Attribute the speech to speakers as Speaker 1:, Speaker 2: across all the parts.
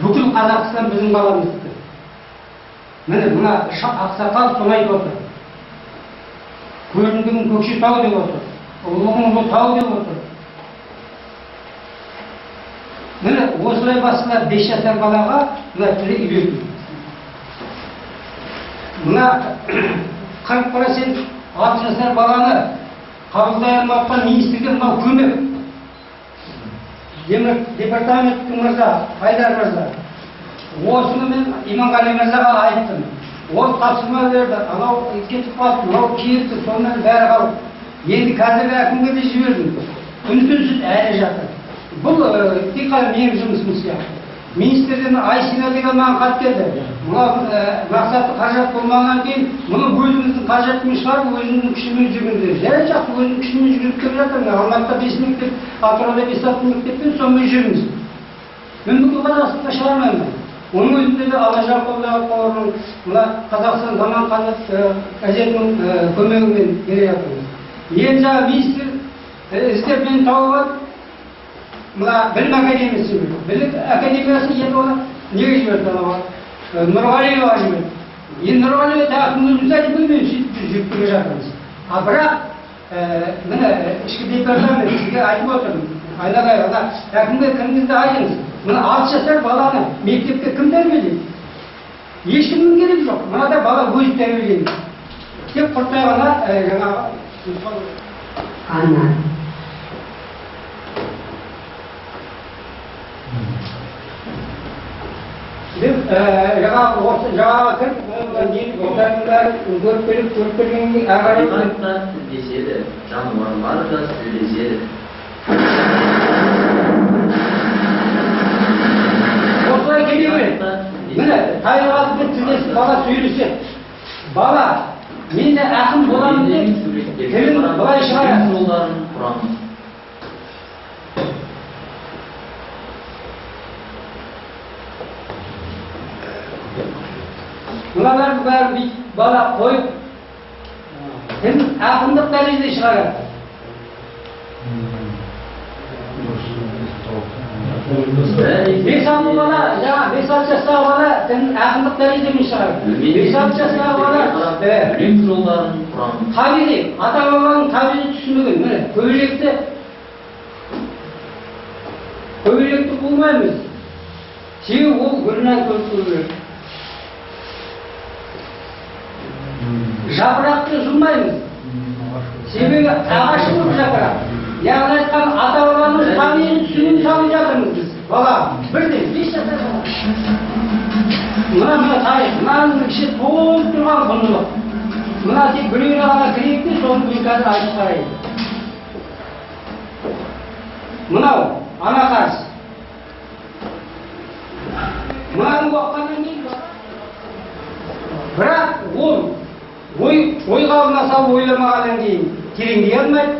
Speaker 1: бүкіл Қазақстан біздің баламызды. Міне мына ақсақал солай айтып отыр. Көріндігін Көкшетау деп отыр. Ұлығын тау деп отыр. Міне осылай басқалар 5 жасар балаға мына тілі үйрету. Мына 40% 6 жасар баланы қабылдай алмаған министрге мынау көмек. Демек департаменттің мырза, Айдар мырза, осыны мен Иманғали мырзаға айттым. Ол тапсырма берді, анау кетіп қалды, мынау кетті, сонымен бәрі қалды. Енді қазіргі әкімге де жібердім. Үн-түнсіз әлі жатыр. Бұл тек қана менің жұмысым сияқты. Министрден Айсина деген маған хат келді. Мақсатты қаражат болмағаннан кейін, мұны өзіміздің қаражатымен шығарып, өзіміздің күшімен жүргендер. Жарайды жақсы, өзімнің күшімен жүріп келе жатырмын. Алматыда 5 мектеп, Атырауда 5-6 мектеппен сонымен жүрміз. Мен бұл қазақстанға шығармаймын. Оның өзінде де Алажар қолдағы қорының, мына Қазақстан заман газетінің көмегімен келе жатырмыз. Енді жаңа министр іздеп мені тауып алып, мына білім академиясы жіберді. Білім академиясы енді оны неге жіберді? Нұрғалиева жіберді. Енді Нұрғалиева тағатын өзіміз айтып білмеймін, сөйтіп жүріп келе жатырмыз. Бірақ міне ішкі департамент сізге айтып отырмын. Айналай, әкімге кіміңізді айтыңыз. Мына 6 жасар баланы мектепте кім тәрбиелейді? Ешкімнің керегі жоқ. Мынада бала өзі тәрбиелейді. Тек құрттай ғана жаңағы
Speaker 2: Ана.
Speaker 1: Biz жаңағы кіріп, көріп келгенге ағарып...
Speaker 3: Хақиқатта тілдеседі, жануарлар да сөйлеседі.
Speaker 1: Осылай келе береді. Міне, табиғатпен тілдесіп бала сөйлеседі. Бала, мен де ақын боламын деп, тілін былай шығарады.
Speaker 3: Жолдарын құрамыз.
Speaker 1: Мыналардың бәрі бала қойып, тілін ақындық дәрежеде шығарады. Бес-алты бала, жаңа 5-6 жастағы бала тілін ақындық дәрежемен шығарады. 5-6 жастағы бала
Speaker 3: білім жолдарын құрамыз.
Speaker 1: табиғи, ата-бабаның табиғи түсінігін, міне, көбелекті болмаймыз. Себебі ол гүлінен көріп. Жапырақты жұлмаймыз. Себебі ағашы болып жапырақ. Яғни айтқан ата-бабаның табиғи түсінігін салып жатырмыз біз. Бала, бірден, 5 жасар бала. Мына тарих, мынаның іші толып тұрған құндылық. Мына тек біреуіне ғана кірейік те, соны мен қазір айтып қарайын. Мынау, ана қаз. Мынаның оққаннан кейін бірақ ол ой қабына салып ойламағаннан кейін тереңдей алмайды,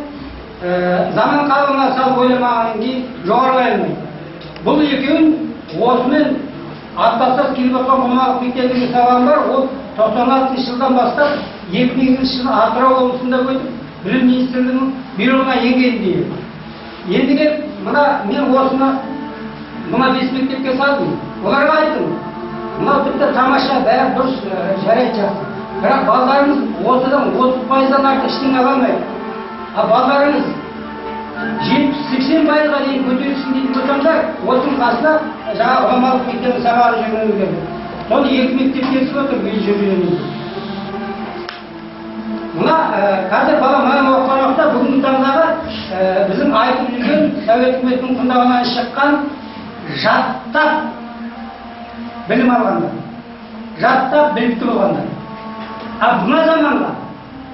Speaker 1: заман қабына салып ойламағаннан кейін жоғарылай алмайды. Бұл екеуін осымен аттастап келіп жатқан Мұналық мектебінің сабағым бар, ол 96 жылдан бастап 2000 жылы Атырау облысында өтіп, білім министрлігінің бюроға енген дейді. Ендіге мен осыны мына 5 мектепке салдым. Оларға айттым, мынау тіпті тамаша, бәрі дұрыс, жарайды жақсы. Бірақ балдарыңыз осыдан 30%-дан артық ештеңе ала алмайды. Балдарыңыз 70-80%-ға дейін көтерілсін дейтін болсаңдар, осының қасына жаңа ғұламалық мектебі сабағы жүргеніңіз керек. Соны 2 мектеп келісіп отыр, біз жүргеніміз. Мына қазір бала маған оқыған уақытта бүгінгі таңдағы біздің айтып жүрген Совет үкіметінің құндағынан шыққан жаттап білім алғандар, жаттап білікті болғандар. Мына заманға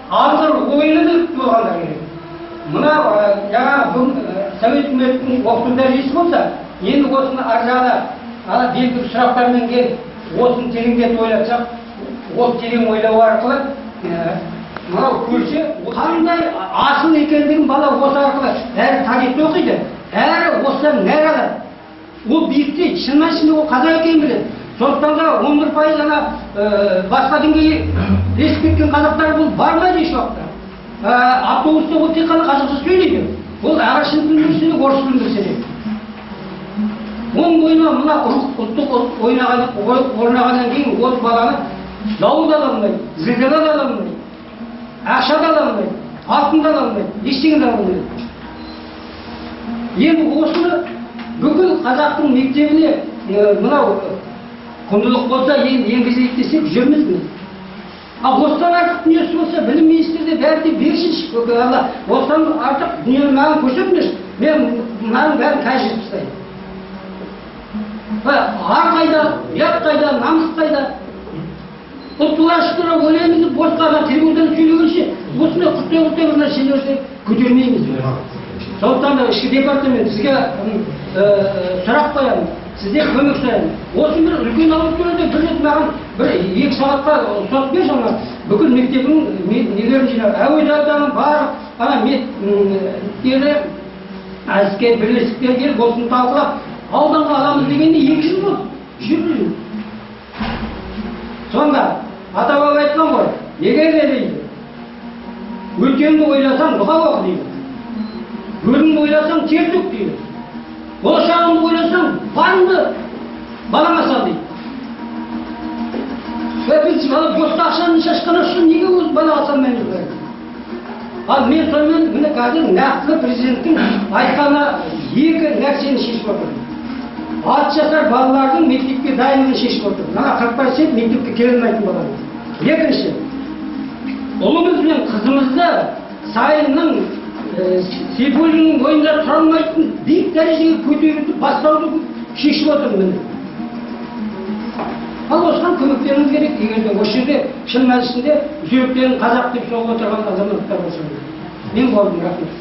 Speaker 1: алғыр ойлы білікті болғандар керек. Мына жаңағы Совет үкіметінің оқыту дәрежесі болса, енді осыны ар жағына белгілі сұрақтармен келіп, осыны тереңдетіп ойлатсақ, ол терең ойлау арқылы мынау көрсе, қандай асыл екендігін бала осы арқылы әрі тарихты оқиды, әрі осыдан нәр алады. Ол биіктейді, шынымен ол қазақ екенін біледі. Сондықтан да 11% ана басқа дінге ілесіп кеткен қазақтар бұл бармайды еш уақытта. Автобуста ол тек қана қазақша сөйлейді. Ол ағылшын тілін білсе де, орыс тілін білсе де. Оның бойына мына ұлттық орнағаннан кейін осы баланы дауыл да ала алмайды, зілзала да ала алмайды, ақша да ала алмайды, алтын да ала алмайды, ештеңе де ала алмайды. Енді осыны бүкіл қазақтың мектебіне мынау құндылық болса енгізейік десек жүрміз ми? Ал осыдан артық дүниесі болса білім министрі бәрі де берсінші, осыдан артық дүниені маған көрсетіңдерші, мен мынаның бәрін қажет ұстаймын. Ар қайда, ұят қайда, намыс қайда? Ұлттық ашықтыра ойлаймыз, босқа трибунадан сөйлегенше, осындай құттай бір нәрселерді көтермейміз. Сондықтан да ішкі департамент сізге сұрақ қоямын, сізден көмек сұраймын. Осы бір үлкен аудиторияда бір рет маған бір 2 сағатқа ұстап бер жаңа бүкіл мектебінің нелерін жинап, әуежайдағы барлық әскер бірлестіктер келіп осыны талқылап, ауданға аламыз дегенде 2 жыл болды, жүрміз. Сонда ата-баба айтқан ғой, неге дейді? Өткенді ойласаң дұға оқы дейді. Өзіңді ойласаң тер төк дейді. Болашағыңды ойласаң барыңды балаңа сал дейді. Біз босқа ақшаны шашқан үшін неге өз балаға салмаймыз бәрі? Ал мен сонымен міне қазір нақты президенттің айтқаны 2 нәрсені шешіп отырмын. 6 жасар балалардың мектепке дайындығын шешіп отыр. Мына 40% мектепке келе алмайтын балалар. Екінші, ұлымыз бен қызымызды Сайынның Сейфуллиннің ойында тұра алмайтын биік дәрежеге көтеруді бастауды шешіп отыр міне. Ал осыған көмектеріңіз керек. Егерде осы жерде шын мәнісінде жүректерін қазақ деп соғып отырған азаматтар болса. Мен болдым, рахмет.